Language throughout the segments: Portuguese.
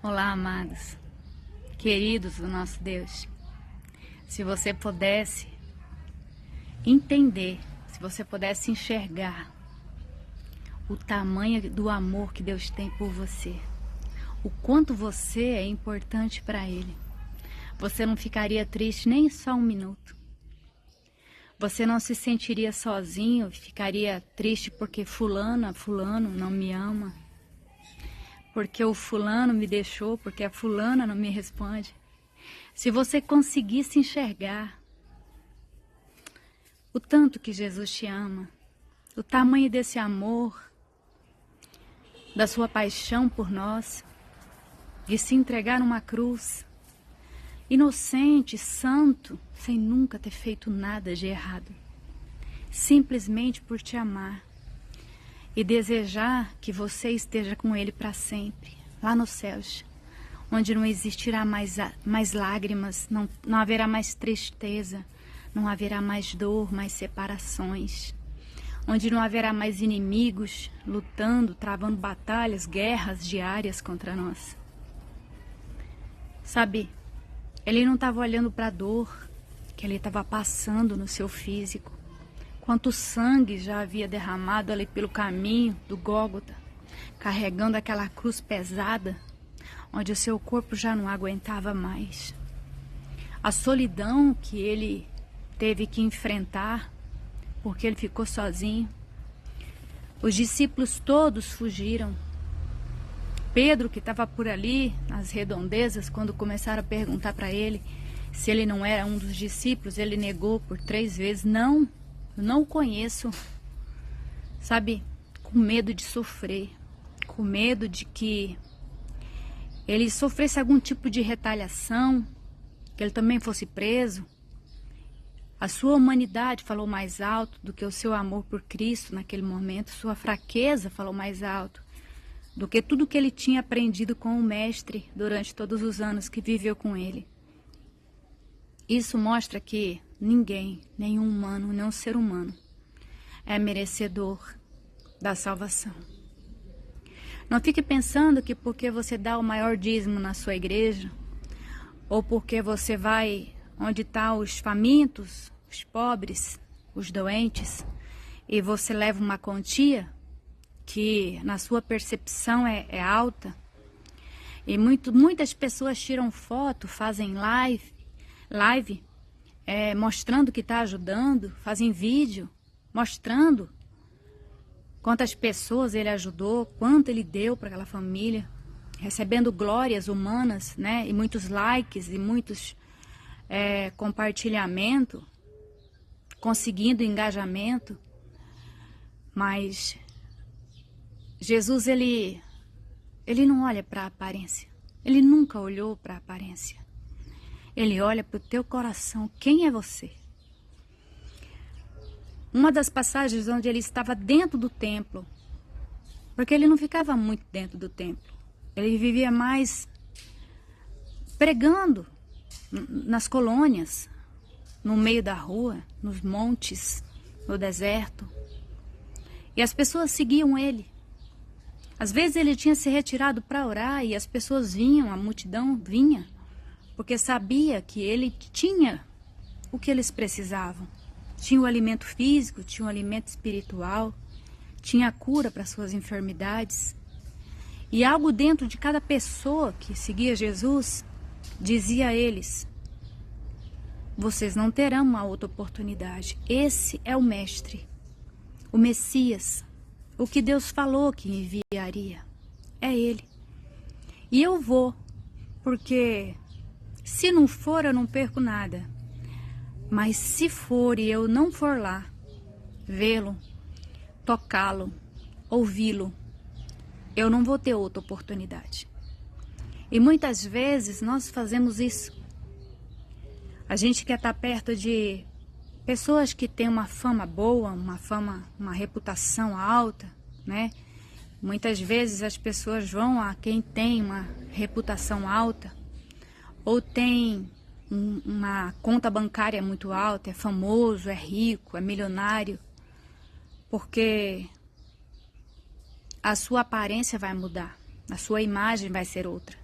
Olá, amados, queridos do nosso Deus. Se você pudesse entender, se você pudesse enxergar o tamanho do amor que Deus tem por você, o quanto você é importante para Ele, você não ficaria triste nem só um minuto. Você não se sentiria sozinho, ficaria triste porque fulano não me ama, porque o fulano me deixou, porque a fulana não me responde. Se você conseguisse enxergar o tanto que Jesus te ama, o tamanho desse amor, da sua paixão por nós, de se entregar numa cruz, inocente, santo, sem nunca ter feito nada de errado, simplesmente por te amar e desejar que você esteja com Ele para sempre, lá nos céus, onde não existirá mais lágrimas, não haverá mais tristeza, não haverá mais dor, mais separações, onde não haverá mais inimigos lutando, travando batalhas, guerras diárias contra nós. Sabe, Ele não estava olhando para a dor que Ele estava passando no seu físico. Quanto sangue já havia derramado ali pelo caminho do Gólgota, carregando aquela cruz pesada, onde o seu corpo já não aguentava mais. A solidão que ele teve que enfrentar, porque ele ficou sozinho. Os discípulos todos fugiram. Pedro, que estava por ali, nas redondezas, quando começaram a perguntar para ele se ele não era um dos discípulos, ele negou por 3 vezes, não. Eu não o conheço, sabe, com medo de sofrer, com medo de que ele sofresse algum tipo de retaliação, que ele também fosse preso. A sua humanidade falou mais alto do que o seu amor por Cristo naquele momento, sua fraqueza falou mais alto do que tudo que ele tinha aprendido com o Mestre durante todos os anos que viveu com ele. Isso mostra que ninguém, nenhum humano, nenhum ser humano é merecedor da salvação. Não fique pensando que porque você dá o maior dízimo na sua igreja, ou porque você vai onde estão os famintos, os pobres, os doentes, e você leva uma quantia que na sua percepção é alta, e muitas pessoas tiram foto, fazem live, mostrando que está ajudando, fazem vídeo, mostrando quantas pessoas ele ajudou, quanto ele deu para aquela família, recebendo glórias humanas, né? E muitos likes e muitos compartilhamento, conseguindo engajamento. Mas Jesus, ele não olha para a aparência, ele nunca olhou para a aparência. Ele olha para o teu coração. Quem é você? Uma das passagens onde ele estava dentro do templo, porque ele não ficava muito dentro do templo. Ele vivia mais pregando nas colônias, no meio da rua, nos montes, no deserto. E as pessoas seguiam ele. Às vezes ele tinha se retirado para orar e as pessoas vinham, a multidão vinha, porque sabia que ele tinha o que eles precisavam. Tinha o alimento físico, tinha o alimento espiritual, tinha a cura para suas enfermidades. E algo dentro de cada pessoa que seguia Jesus dizia a eles: vocês não terão uma outra oportunidade. Esse é o Mestre, o Messias, o que Deus falou que enviaria. É Ele. E eu vou, porque se não for, eu não perco nada. Mas se for e eu não for lá, vê-lo, tocá-lo, ouvi-lo, eu não vou ter outra oportunidade. E muitas vezes nós fazemos isso. A gente quer estar perto de pessoas que têm uma fama boa, uma reputação alta, né? Muitas vezes as pessoas vão a quem tem uma reputação alta, ou tem uma conta bancária muito alta, é famoso, é rico, é milionário, porque a sua aparência vai mudar, a sua imagem vai ser outra.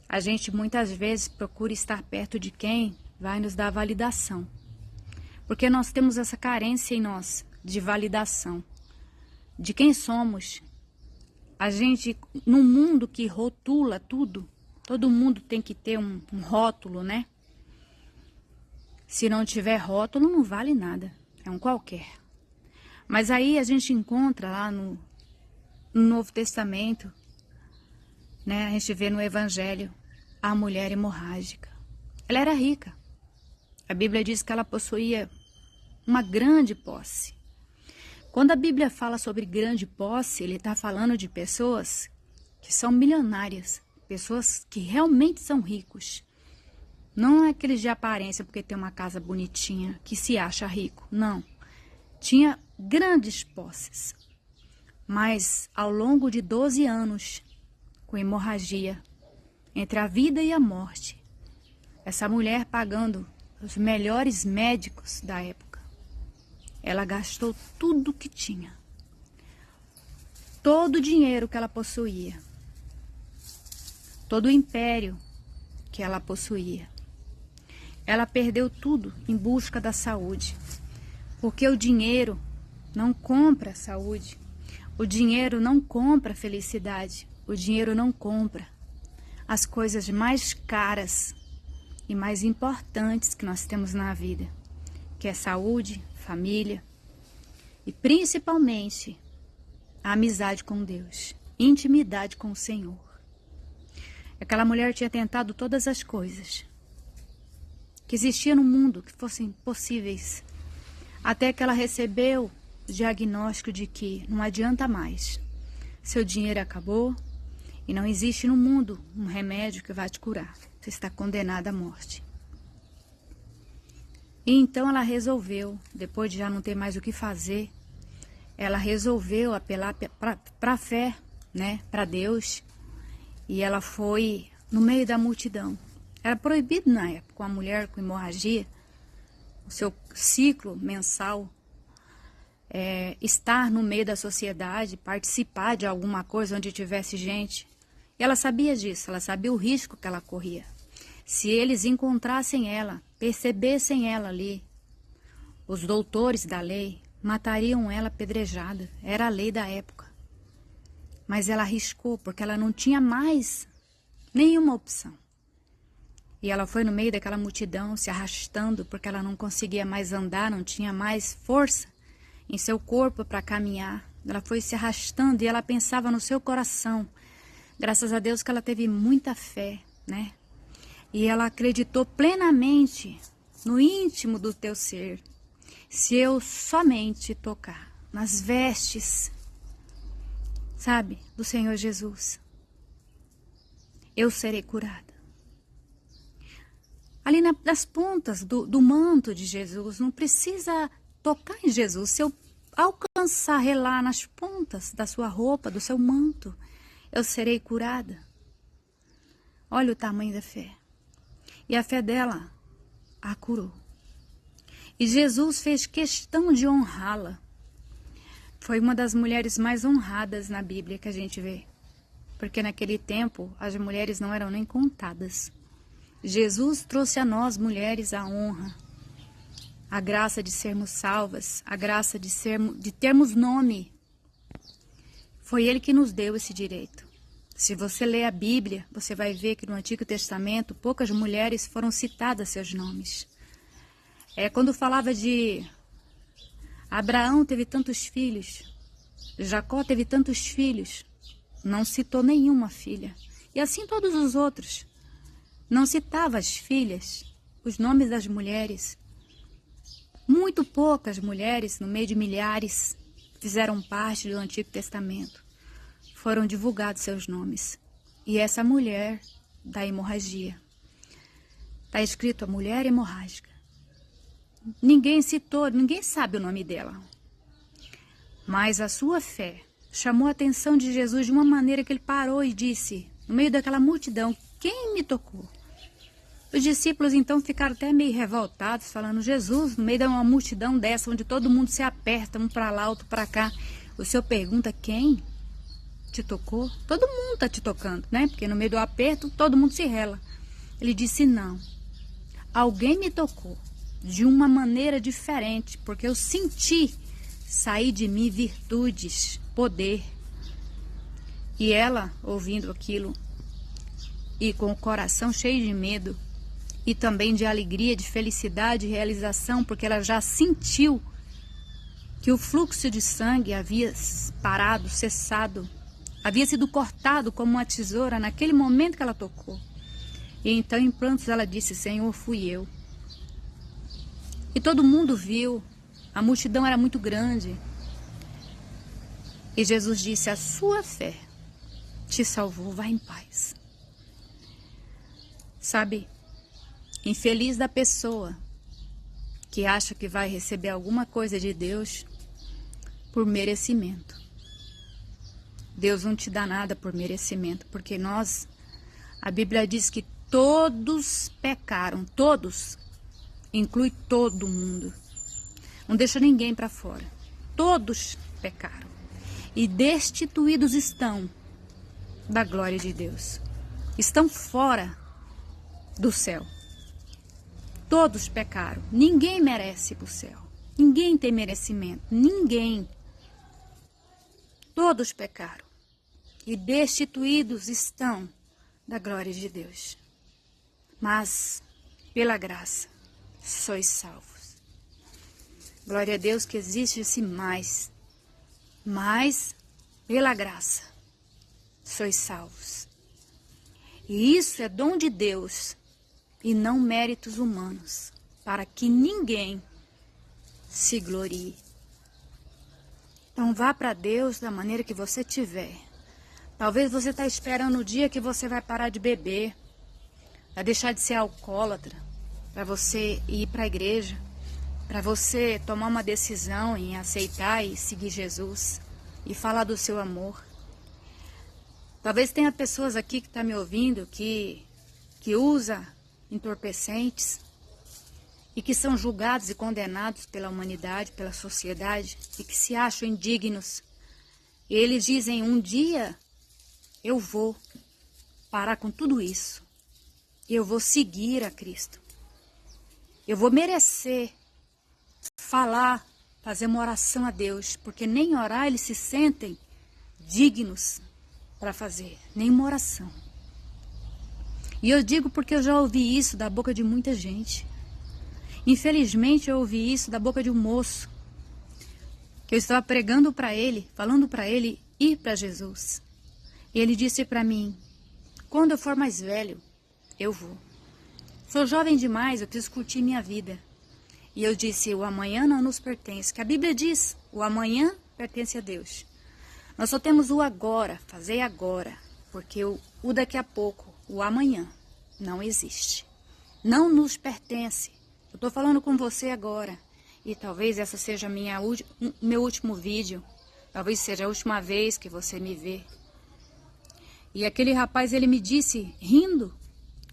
A gente muitas vezes procura estar perto de quem vai nos dar validação. Porque nós temos essa carência em nós de validação. De quem somos. A gente, num mundo que rotula tudo, todo mundo tem que ter um rótulo, né? Se não tiver rótulo, não vale nada. É um qualquer. Mas aí a gente encontra lá no Novo Testamento, né? A gente vê no Evangelho a mulher hemorrágica. Ela era rica. A Bíblia diz que ela possuía uma grande posse. Quando a Bíblia fala sobre grande posse, ele está falando de pessoas que são milionárias, pessoas que realmente são ricos. Não é aqueles de aparência porque tem uma casa bonitinha, que se acha rico. Não. Tinha grandes posses. Mas ao longo de 12 anos, com hemorragia, entre a vida e a morte, essa mulher pagando os melhores médicos da época, ela gastou tudo que tinha. Todo o dinheiro que ela possuía. Todo o império que ela possuía. Ela perdeu tudo em busca da saúde. Porque o dinheiro não compra saúde. O dinheiro não compra felicidade. O dinheiro não compra as coisas mais caras e mais importantes que nós temos na vida, que é saúde, família e principalmente a amizade com Deus, intimidade com o Senhor. Aquela mulher tinha tentado todas as coisas que existiam no mundo que fossem possíveis, até que ela recebeu o diagnóstico de que não adianta mais. Seu dinheiro acabou e não existe no mundo um remédio que vai te curar. Você está condenada à morte. E então ela resolveu, depois de já não ter mais o que fazer, ela resolveu apelar para a fé, né, para Deus. E ela foi no meio da multidão. Era proibido na época, uma mulher com hemorragia, o seu ciclo mensal, estar no meio da sociedade, participar de alguma coisa onde tivesse gente. E ela sabia disso, ela sabia o risco que ela corria. Se eles encontrassem ela, percebessem ela ali, os doutores da lei matariam ela apedrejada. Era a lei da época. Mas ela arriscou, porque ela não tinha mais nenhuma opção. E ela foi no meio daquela multidão, se arrastando, porque ela não conseguia mais andar, não tinha mais força em seu corpo para caminhar. Ela foi se arrastando e ela pensava no seu coração. Graças a Deus que ela teve muita fé, né? E ela acreditou plenamente no íntimo do teu ser. Se eu somente tocar nas vestes, sabe, do Senhor Jesus, eu serei curada. Ali nas pontas do manto de Jesus, não precisa tocar em Jesus. Se eu alcançar, relar nas pontas da sua roupa, do seu manto, eu serei curada. Olha o tamanho da fé. E a fé dela a curou. E Jesus fez questão de honrá-la. Foi uma das mulheres mais honradas na Bíblia que a gente vê. Porque naquele tempo as mulheres não eram nem contadas. Jesus trouxe a nós, mulheres, a honra, a graça de sermos salvas, a graça de termos nome. Foi Ele que nos deu esse direito. Se você ler a Bíblia, você vai ver que no Antigo Testamento poucas mulheres foram citadas seus nomes. Quando falava de Abraão teve tantos filhos, Jacó teve tantos filhos, não citou nenhuma filha. E assim todos os outros. Não citava as filhas, os nomes das mulheres. Muito poucas mulheres, no meio de milhares, fizeram parte do Antigo Testamento. Foram divulgados seus nomes. E essa mulher da hemorragia. Está escrito a mulher hemorrágica. Ninguém citou, ninguém sabe o nome dela. Mas a sua fé chamou a atenção de Jesus de uma maneira que ele parou e disse, no meio daquela multidão, quem me tocou? Os discípulos então ficaram até meio revoltados, falando, Jesus, no meio de uma multidão dessa, onde todo mundo se aperta, um para lá, outro para cá, o Senhor pergunta quem? te tocou? Todo mundo está te tocando, né? Porque no meio do aperto, todo mundo se rela. Ele disse, não. Alguém me tocou de uma maneira diferente, porque eu senti sair de mim virtudes, poder. E ela, ouvindo aquilo, e com o coração cheio de medo, e também de alegria, de felicidade e realização, porque ela já sentiu que o fluxo de sangue havia parado, cessado, havia sido cortado como uma tesoura naquele momento que ela tocou. E então, em prantos, ela disse, Senhor, fui eu. E todo mundo viu, a multidão era muito grande. E Jesus disse, a sua fé te salvou, vá em paz. Sabe, infeliz da pessoa que acha que vai receber alguma coisa de Deus por merecimento. Deus não te dá nada por merecimento, porque a Bíblia diz que todos pecaram, todos, inclui todo mundo. Não deixa ninguém para fora. Todos pecaram e destituídos estão da glória de Deus. Estão fora do céu. Todos pecaram. Ninguém merece ir para o céu. Ninguém tem merecimento. Ninguém. Todos pecaram. E destituídos estão da glória de Deus. Mas, pela graça, sois salvos. Glória a Deus que existe esse mais. Mas, pela graça, sois salvos. E isso é dom de Deus e não méritos humanos, para que ninguém se glorie. Então vá para Deus da maneira que você tiver. Talvez você está esperando o dia que você vai parar de beber, vai deixar de ser alcoólatra, para você ir para a igreja, para você tomar uma decisão em aceitar e seguir Jesus e falar do seu amor. Talvez tenha pessoas aqui que estão me ouvindo que usa entorpecentes e que são julgados e condenados pela humanidade, pela sociedade e que se acham indignos. E eles dizem, um dia eu vou parar com tudo isso. Eu vou seguir a Cristo. Eu vou merecer falar, fazer uma oração a Deus, porque nem orar eles se sentem dignos para fazer, nem uma oração. E eu digo porque eu já ouvi isso da boca de muita gente. Infelizmente eu ouvi isso da boca de um moço, que eu estava pregando para ele, falando para ele ir para Jesus. E ele disse para mim, quando eu for mais velho, eu vou. Sou jovem demais, eu preciso curtir minha vida. E eu disse, o amanhã não nos pertence, que a Bíblia diz, o amanhã pertence a Deus. Nós só temos o agora, fazer agora, porque o daqui a pouco, o amanhã, não existe. Não nos pertence. Eu estou falando com você agora, e talvez essa seja meu último vídeo, talvez seja a última vez que você me vê. E aquele rapaz, ele me disse, rindo,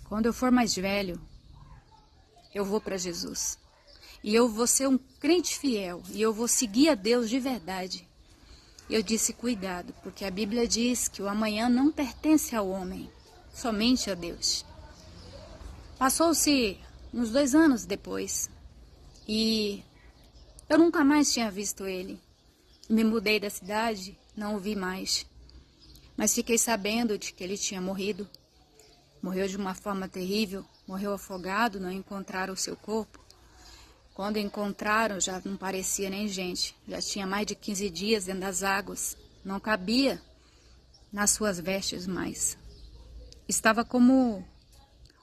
quando eu for mais velho, eu vou para Jesus. E eu vou ser um crente fiel, e eu vou seguir a Deus de verdade. Eu disse, cuidado, porque a Bíblia diz que o amanhã não pertence ao homem, somente a Deus. Passou-se uns 2 anos depois, e eu nunca mais tinha visto ele. Me mudei da cidade, não o vi mais. Mas fiquei sabendo de que ele tinha morrido. Morreu de uma forma terrível, morreu afogado, não encontraram o seu corpo. Quando encontraram, já não parecia nem gente. Já tinha mais de 15 dias dentro das águas. Não cabia nas suas vestes mais. Estava como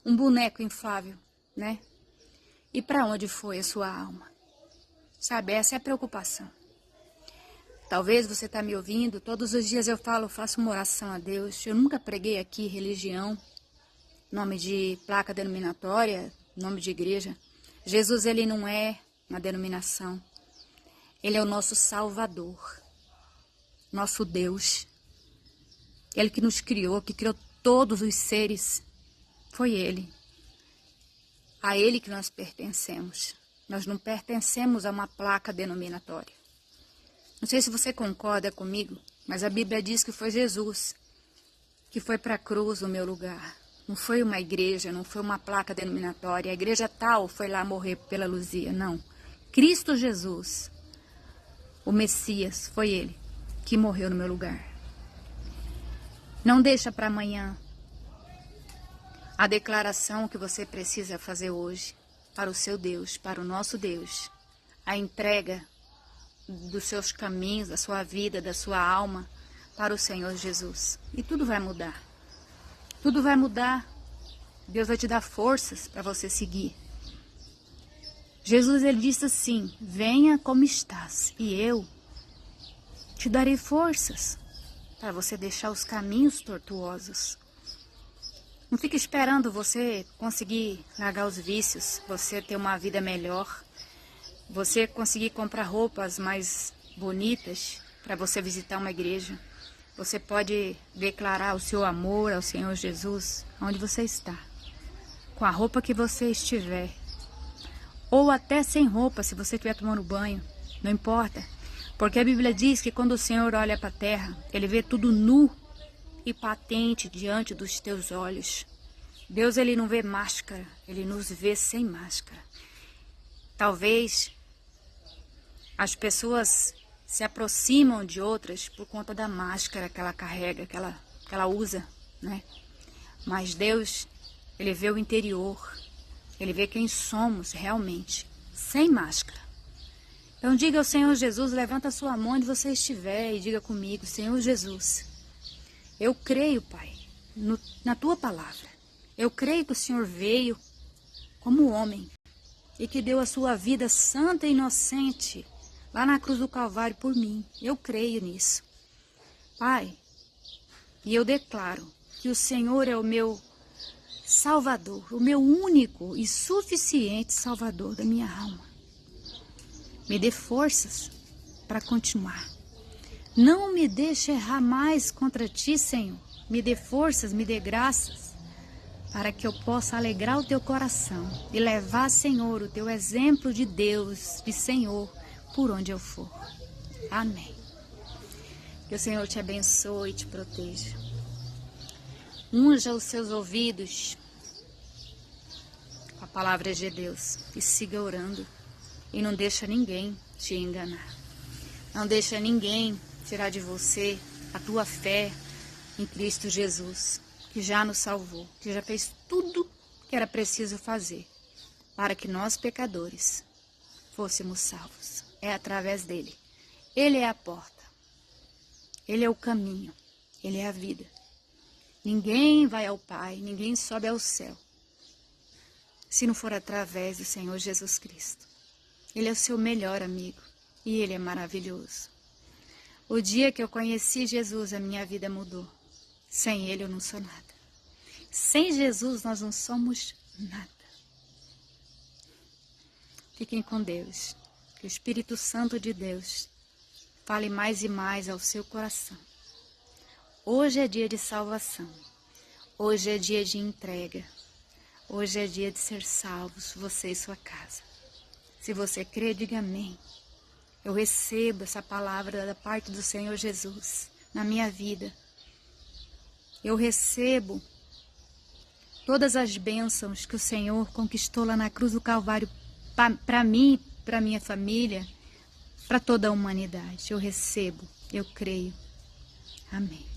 um boneco inflável, né? E para onde foi a sua alma? Sabe, essa é a preocupação. Talvez você está me ouvindo, todos os dias eu faço uma oração a Deus. Eu nunca preguei aqui religião, nome de placa denominatória, nome de igreja. Jesus, ele não é uma denominação. Ele é o nosso Salvador, nosso Deus. Ele que nos criou, que criou todos os seres. Foi ele. A ele que nós pertencemos. Nós não pertencemos a uma placa denominatória. Não sei se você concorda comigo, Mas a Bíblia diz que foi Jesus que foi para a cruz no meu lugar. Não foi uma igreja, não foi uma placa denominatória. A igreja tal foi lá morrer pela Luzia, não. Cristo Jesus, o Messias, foi Ele que morreu no meu lugar. Não deixa para amanhã a declaração que você precisa fazer hoje para o seu Deus, para o nosso Deus. A entrega dos seus caminhos, da sua vida, da sua alma para o Senhor Jesus. E tudo vai mudar. Tudo vai mudar. Deus vai te dar forças para você seguir. Jesus, ele disse assim: venha como estás, e eu te darei forças para você deixar os caminhos tortuosos. Não fique esperando você conseguir largar os vícios, você ter uma vida melhor, você conseguir comprar roupas mais bonitas para você visitar uma igreja. Você pode declarar o seu amor ao Senhor Jesus onde você está, com a roupa que você estiver, ou até sem roupa, se você estiver tomando banho, não importa, porque a Bíblia diz que quando o Senhor olha para a terra, Ele vê tudo nu e patente diante dos teus olhos. Deus, Ele não vê máscara, Ele nos vê sem máscara. Talvez as pessoas se aproximam de outras por conta da máscara que ela carrega, que ela usa, né? Mas Deus, Ele vê o interior, Ele vê quem somos realmente, sem máscara. Então diga ao Senhor Jesus, levanta a sua mão onde você estiver e diga comigo: Senhor Jesus, eu creio, Pai, na Tua palavra. Eu creio que o Senhor veio como homem e que deu a sua vida santa e inocente lá na cruz do Calvário por mim. Eu creio nisso. Pai, e eu declaro que o Senhor é o meu Salvador, o meu único e suficiente Salvador da minha alma. Me dê forças para continuar. Não me deixe errar mais contra Ti, Senhor. Me dê forças, me dê graças, para que eu possa alegrar o Teu coração e levar, Senhor, o Teu exemplo de Deus, de Senhor, por onde eu for. Amém. Que o Senhor te abençoe e te proteja. Unja os seus ouvidos com a palavra de Deus e siga orando. E não deixa ninguém te enganar. Não deixa ninguém tirar de você a tua fé em Cristo Jesus, que já nos salvou, que já fez tudo que era preciso fazer para que nós, pecadores, fôssemos salvos. É através dele. Ele é a porta. Ele é o caminho. Ele é a vida. Ninguém vai ao Pai, ninguém sobe ao céu, se não for através do Senhor Jesus Cristo. Ele é o seu melhor amigo e Ele é maravilhoso. O dia que eu conheci Jesus, a minha vida mudou. Sem Ele eu não sou nada. Sem Jesus nós não somos nada. Fiquem com Deus. Que o Espírito Santo de Deus fale mais e mais ao seu coração. Hoje é dia de salvação. Hoje é dia de entrega. Hoje é dia de ser salvos, você e sua casa. Se você crê, diga amém. Eu recebo essa palavra da parte do Senhor Jesus na minha vida. Eu recebo todas as bênçãos que o Senhor conquistou lá na cruz do Calvário para mim, para minha família, para toda a humanidade. Eu recebo, eu creio. Amém.